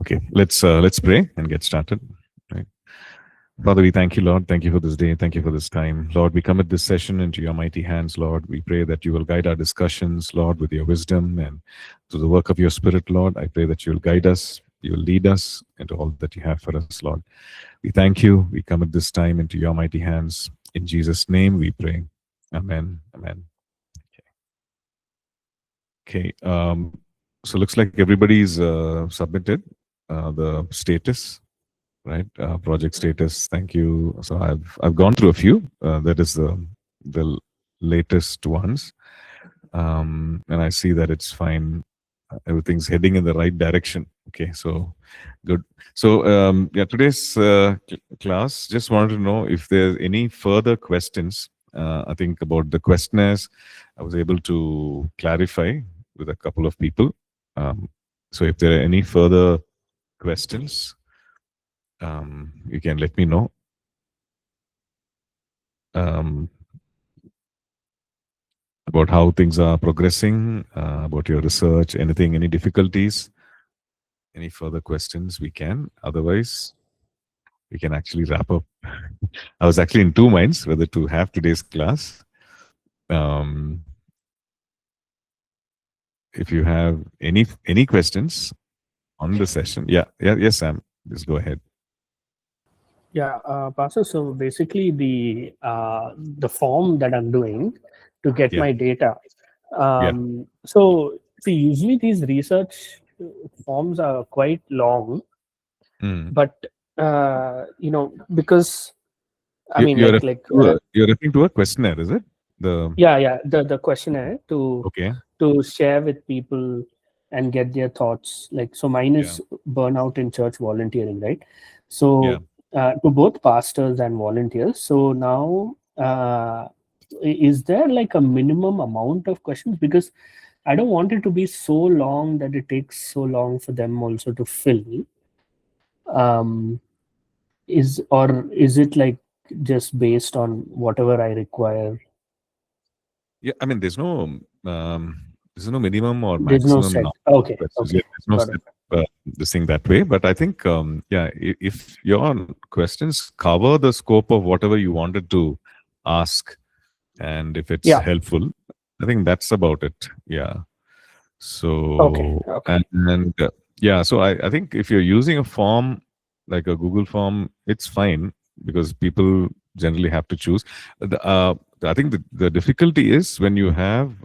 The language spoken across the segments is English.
Okay, let's pray and get started. Right. Father, we thank you, Lord. Thank you for this day. Thank you for this time. Lord, we commit this session into your mighty hands, Lord. We pray that you will guide our discussions, Lord, with your wisdom and through the work of your Spirit, Lord. I pray that you will guide us, you will lead us into all that you have for us, Lord. We thank you. We commit this time into your mighty hands. In Jesus' name we pray. Amen. Amen. Okay. So looks like everybody's submitted the status, right? Project status. Thank you. So I've gone through a few. That is the latest ones, and I see that it's fine. Everything's heading in the right direction. Okay, so good. So yeah, today's class. Just wanted to know if there's any further questions. I think about the questionnaires, I was able to clarify with a couple of people. So if there are any further questions, you can let me know. About how things are progressing, about your research, anything, any difficulties, any further questions we can. Otherwise, we can actually wrap up. I was actually in two minds whether to have today's class. If you have any questions on the session, yes, Sam, just go ahead. Yeah, Pastor. So basically, the form that I'm doing to get my data. So see, usually these research forms are quite long, but because I mean, you're referring to a questionnaire, is it? The questionnaire to share with people and get their thoughts. So mine is burnout in church volunteering, right? So to both pastors and volunteers. So now, is there like a minimum amount of questions? Because I don't want it to be so long that it takes so long for them also to fill. Is it like just based on whatever I require? Yeah, I mean, there's no minimum or There's no maximum. set. Okay. There's no set this thing that way. But I think, if your questions cover the scope of whatever you wanted to ask, and if it's helpful, I think that's about it. Yeah. So so I think if you're using a form like a Google form, it's fine because people generally have to choose. I think the difficulty is when you have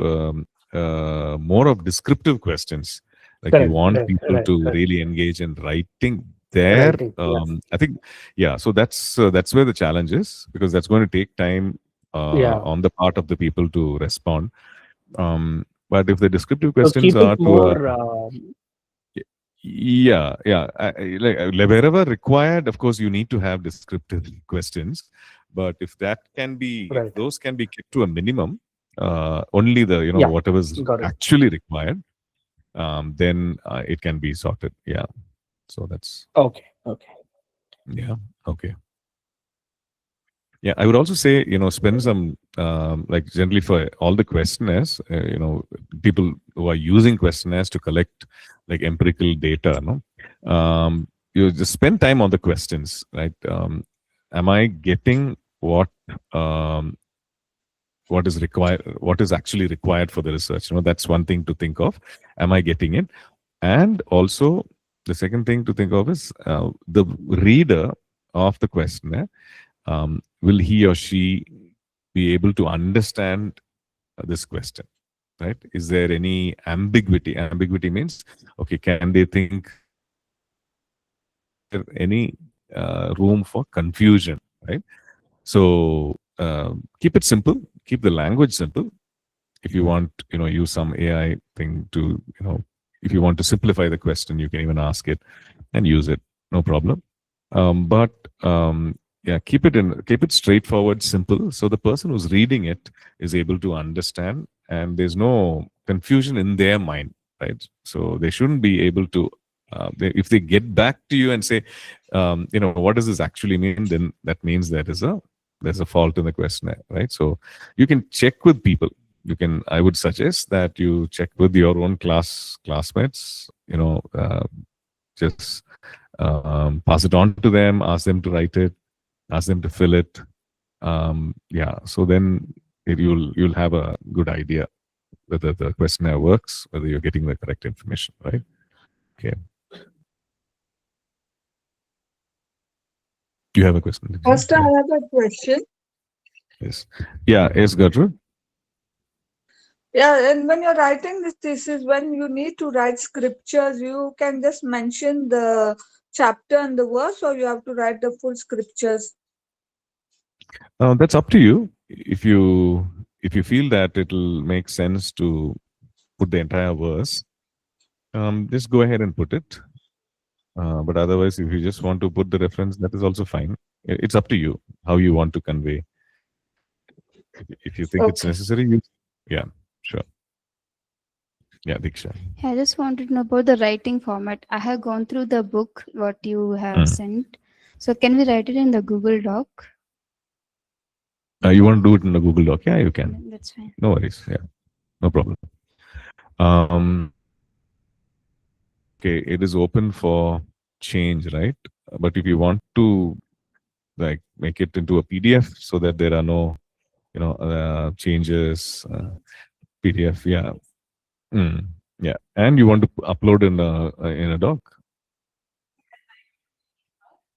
more of descriptive questions, like you want people to really engage in writing there. I think, so that's where the challenge is, because that's going to take time on the part of the people to respond. But if the descriptive questions are like wherever required, of course, you need to have descriptive questions. But if that can be, if those can be kept to a minimum, only the whatever is actually required, then it can be sorted. Yeah. So that's okay. Yeah. Okay. Yeah, I would also say, spend some, like generally for all the questionnaires, people who are using questionnaires to collect like empirical data, you just spend time on the questions, right? Am I getting what is required, what is actually required for the research? That's one thing to think of. Am I getting it? And also, the second thing to think of is the reader of the questionnaire. Will he or she be able to understand this question, right? Is there any ambiguity? Ambiguity means, okay, can they think any room for confusion, right? So keep it simple, keep the language simple. If you want, use some AI thing to, if you want to simplify the question, you can even ask it and use it, no problem. Keep it straightforward, simple, so the person who's reading it is able to understand, and there's no confusion in their mind, right? So they shouldn't be able to, if they get back to you and say, what does this actually mean? Then that means there's a fault in the questionnaire, right? So you can check with people. I would suggest that you check with your own classmates. Just pass it on to them, ask them to write it, ask them to fill it. So then you'll have a good idea whether the questionnaire works, whether you're getting the correct information, right? Okay. Do you have a question? First, I have a question. Yes. Yeah. Yes, Gertrude. Yeah, and when you're writing this thesis, when you need to write scriptures, you can just mention the chapter and the verse, or you have to write the full scriptures? That's up to you. If you feel that it'll make sense to put the entire verse, just go ahead and put it. But otherwise, if you just want to put the reference, that is also fine. It's up to you how you want to convey. If you think it's necessary, yeah, sure. Yeah, Diksha. I just wanted to know about the writing format. I have gone through the book, what you have sent. So can we write it in the Google Doc? You want to do it in the Google Doc? Yeah, you can. That's fine. No worries. Yeah, no problem. Okay, it is open for change, right? But if you want to like make it into a PDF so that there are no, changes, PDF, yeah. Yeah, and you want to upload in a doc.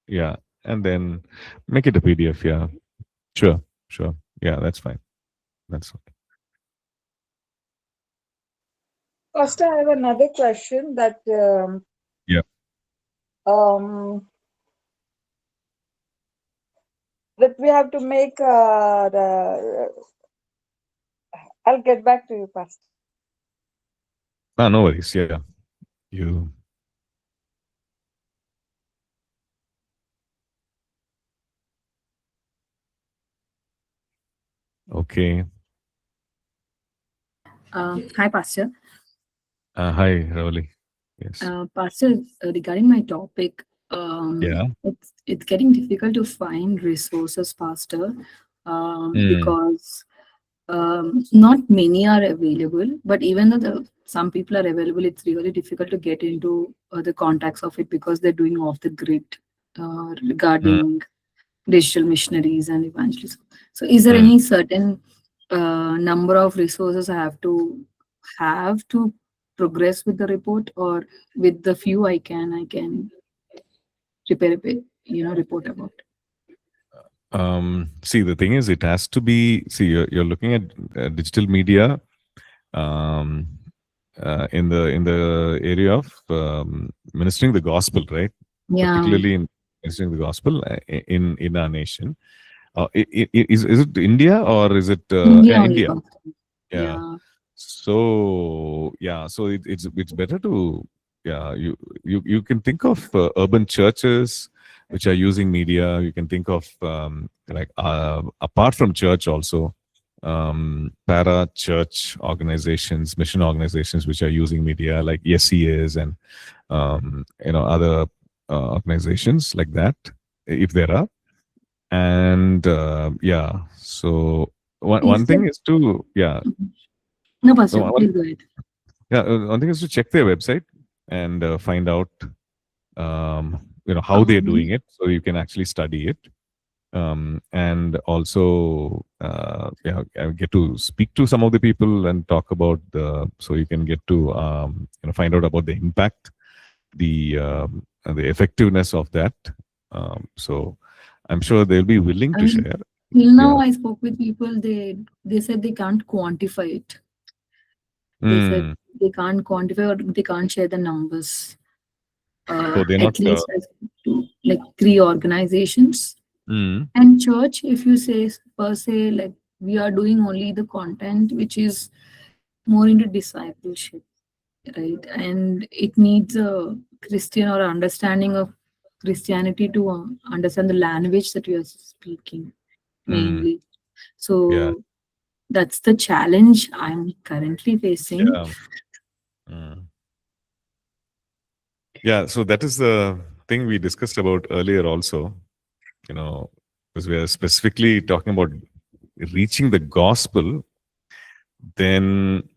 Yeah, and then make it a PDF. Yeah, sure. Yeah, that's fine. That's okay. First, I have another question that. Yeah. That we have to make I'll get back to you, Pastor. No worries. Yeah, you. Okay. Hi, Pastor. Hi, Ravali. Yes. Pastor, regarding my topic, yeah, it's getting difficult to find resources, Pastor, because not many are available. But even though some people are available, it's really difficult to get into the contacts of it because they're doing off the grid regarding digital missionaries and evangelists. So, is there any certain number of resources I have to progress with the report, or with the few I can prepare a report about? See, the thing is, it has to be. See, you're looking at digital media, in the area of ministering the gospel, right? Yeah. Particularly in ministering the gospel in our nation. Is it India or is it India? Yeah. So it's better to you can think of urban churches which are using media. You can think of apart from church also para church organizations, mission organizations which are using media like SEAs and other organizations like that, if there are. And so one thing is to No, Pastor, please go ahead. One thing is to check their website and find out how they're doing it, so you can actually study it. And also get to speak to some of the people and talk about so you can get to find out about the impact, the effectiveness of that. So I'm sure they'll be willing to share. Till now, I spoke with people. They said they can't quantify it. They said they can't quantify, or they can't share the numbers. So they're at not, least like 3 organizations. And church, if you say per se, like we are doing only the content which is more into discipleship, right? And it needs a Christian or understanding of Christianity to understand the language that we are speaking mainly. So that's the challenge I'm currently facing. So that is the thing we discussed about earlier also, because we are specifically talking about reaching the gospel. Then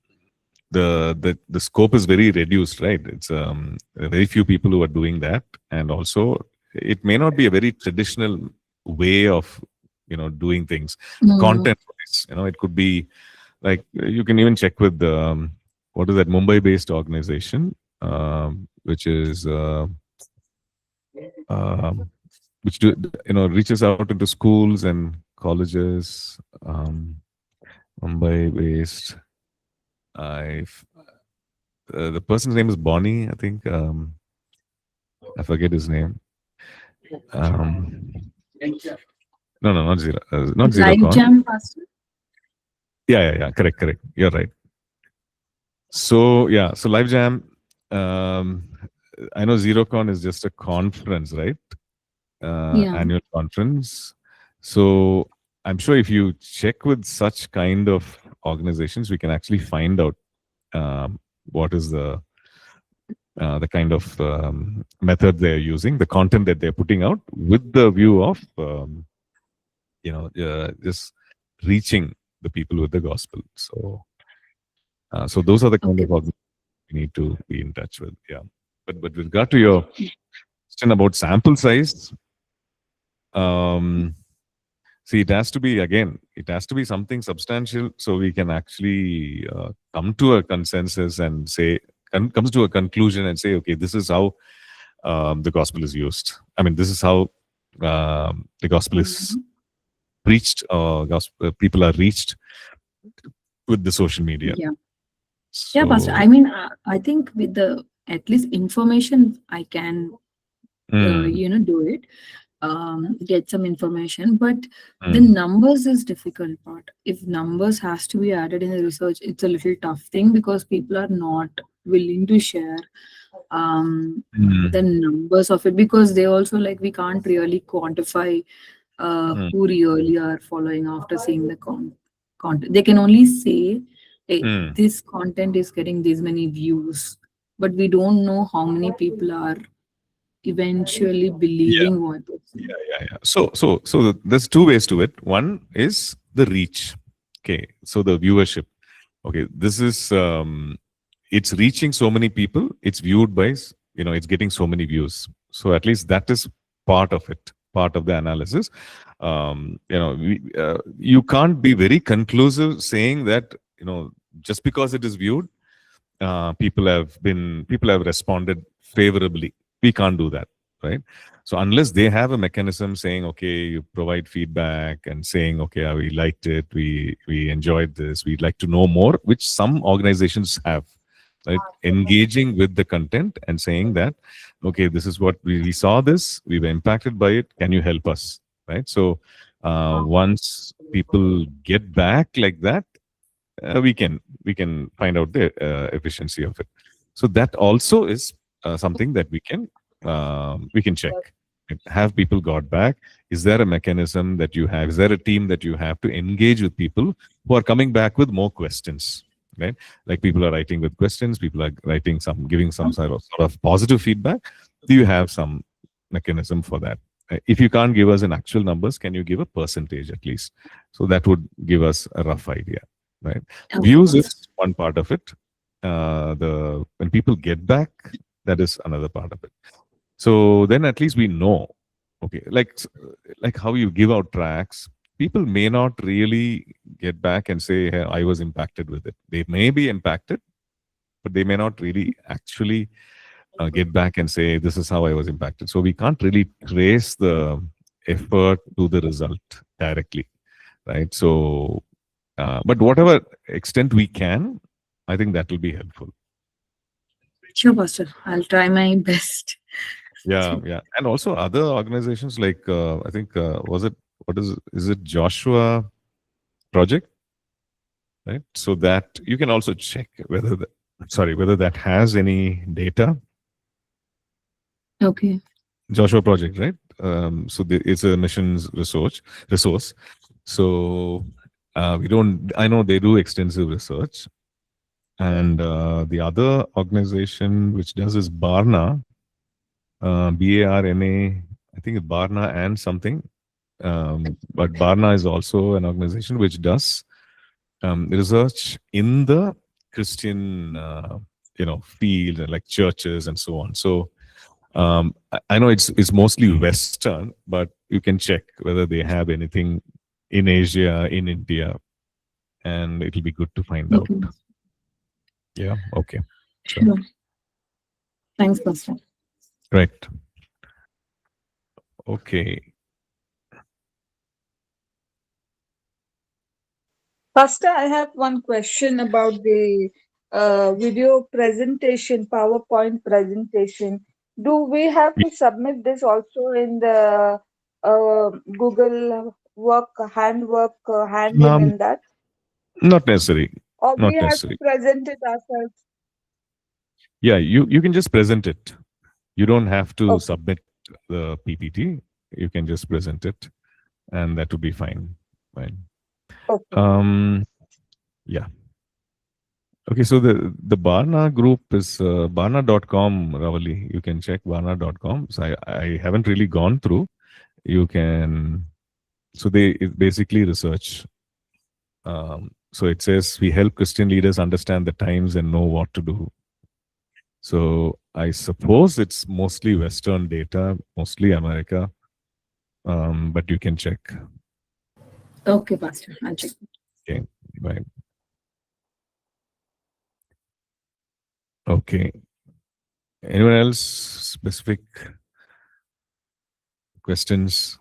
the scope is very reduced, right? It's very few people who are doing that, and also it may not be a very traditional way of doing things. Content wise, it could be like you can even check with what is that Mumbai-based organization, which is which reaches out into schools and colleges. Mumbai-based. The person's name is Bonnie, I think. I forget his name. No, not Zero. Not Live Jam, Pastor. Yeah. Correct. You're right. So Live Jam. I know ZeroCon is just a conference, right? Annual conference. So I'm sure if you check with such kind of organizations, we can actually find out what is the kind of method they're using, the content that they're putting out, with the view of just reaching the people with the gospel. So those are the kind of organizations we need to be in touch with. Yeah, but with regard to your question about sample size, see, it has to be something substantial, so we can actually come to a consensus and say, comes to a conclusion and say, okay, this is how the gospel is used. I mean, this is how the gospel is preached. People are reached with the social media. Yeah. So, yeah, Pastor. I mean, I think with the at least information, I can, do it. Get some information, but the numbers is difficult part. If numbers has to be added in the research, it's a little tough thing, because people are not willing to share the numbers of it, because they also, like, we can't really quantify who really are following after seeing the content. They can only say, hey, this content is getting this many views, but we don't know how many people are eventually believing what they say. Yeah. So there's two ways to it. One is the reach. Okay, so the viewership. Okay, this is it's reaching so many people. It's viewed by it's getting so many views. So at least that is part of it, part of the analysis. You can't be very conclusive saying that just because it is viewed, people have responded favorably. We can't do that, right? So unless they have a mechanism saying, okay, you provide feedback and saying, okay, we liked it, we enjoyed this, we'd like to know more, which some organizations have, right? Engaging with the content and saying that, okay, this is what we saw this, we were impacted by it, can you help us, right? So once people get back like that, we can find out the efficiency of it. So that also is something that we can check. Have people got back? Is there a mechanism that you have? Is there a team that you have to engage with people who are coming back with more questions? Right? Like, people are writing with questions, people are giving some sort of positive feedback. Do you have some mechanism for that? If you can't give us an actual numbers, can you give a percentage at least? So that would give us a rough idea, right? Views is one part of it. When people get back, that is another part of it. So then at least we know, okay, like how you give out tracts, people may not really get back and say, hey, I was impacted with it. They may be impacted, but they may not really actually get back and say, this is how I was impacted. So we can't really trace the effort to the result directly, right? So, but whatever extent we can, I think that will be helpful. Sure, Pastor. I'll try my best. Yeah. And also other organizations like, I think, is it Joshua Project? Right? So that you can also check whether that has any data. Okay. Joshua Project, right? So it's a missions resource. So I know they do extensive research. And the other organization which does is Barna, BARNA, I think it's Barna and something. But Barna is also an organization which does research in the Christian, field, like churches and so on. So I know it's mostly Western, but you can check whether they have anything in Asia, in India, and it'll be good to find out. Yeah. Okay. Sure. Thanks, Pastor. Right. Okay. Pastor, I have one question about the video presentation, PowerPoint presentation. Do we have to submit this also in the Google work, handwork, handing in that? Not necessary. Or Not we have necessary. to present it ourselves? Yeah, you can just present it. You don't have to submit the PPT. You can just present it, and that would be fine. Fine. Okay. Yeah. Okay, so the Barna group is barna.com, Ravali. You can check barna.com. So I haven't really gone through. You can, so it's basically research. So it says we help Christian leaders understand the times and know what to do. So I suppose it's mostly Western data, mostly America, but you can check. Okay, Pastor, I'll check. Okay, right. Okay. Anyone else specific questions?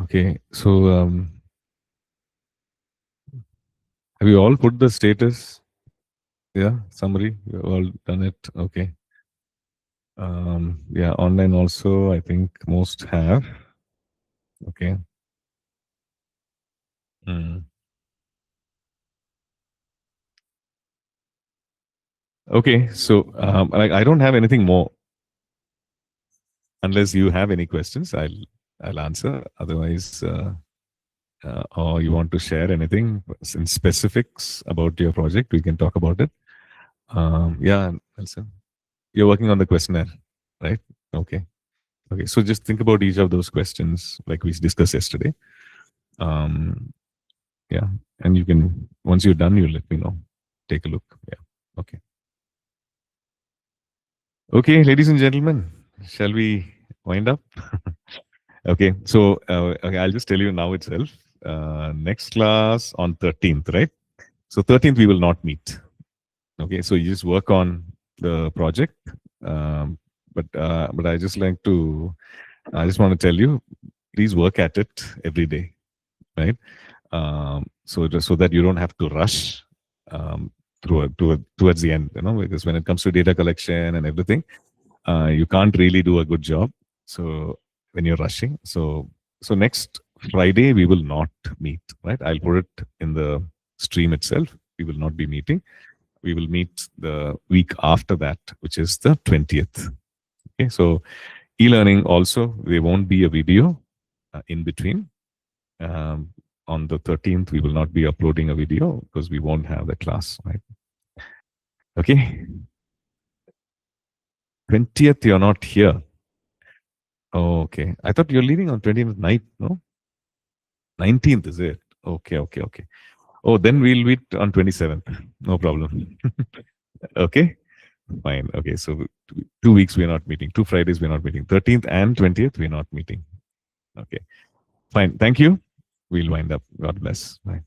Okay, so have you all put the status? Yeah, summary. You've all done it. Okay. Yeah, online also, I think most have. Okay. Okay, so I don't have anything more. Unless you have any questions, I'll answer. Otherwise, or you want to share anything in specifics about your project, we can talk about it. Yeah, Nelson, you're working on the questionnaire, right? Okay. Okay, so just think about each of those questions like we discussed yesterday. Yeah, and you can, once you're done, you let me know. Take a look. Yeah. Okay. Okay, ladies and gentlemen, shall we wind up? Okay, so okay, I'll just tell you now itself. Next class on 13th, right? So 13th we will not meet. Okay, so you just work on the project. But I just want to tell you, please work at it every day, right? So that you don't have to rush towards the end, because when it comes to data collection and everything, you can't really do a good job. So when you're rushing, so next Friday we will not meet, right? I'll put it in the stream itself. We will not be meeting. We will meet the week after that, which is the 20th. Okay, so e-learning also, there won't be a video in between. On the 13th, we will not be uploading a video because we won't have the class, right? Okay. 20th, you're not here. Oh, okay. I thought you're leaving on 20th night, no? 19th, is it? Okay. Oh, then we'll meet on 27th. No problem. Okay. Fine. Okay. So 2 weeks we're not meeting. 2 Fridays we're not meeting. 13th and 20th we're not meeting. Okay. Fine. Thank you. We'll wind up. God bless. Bye.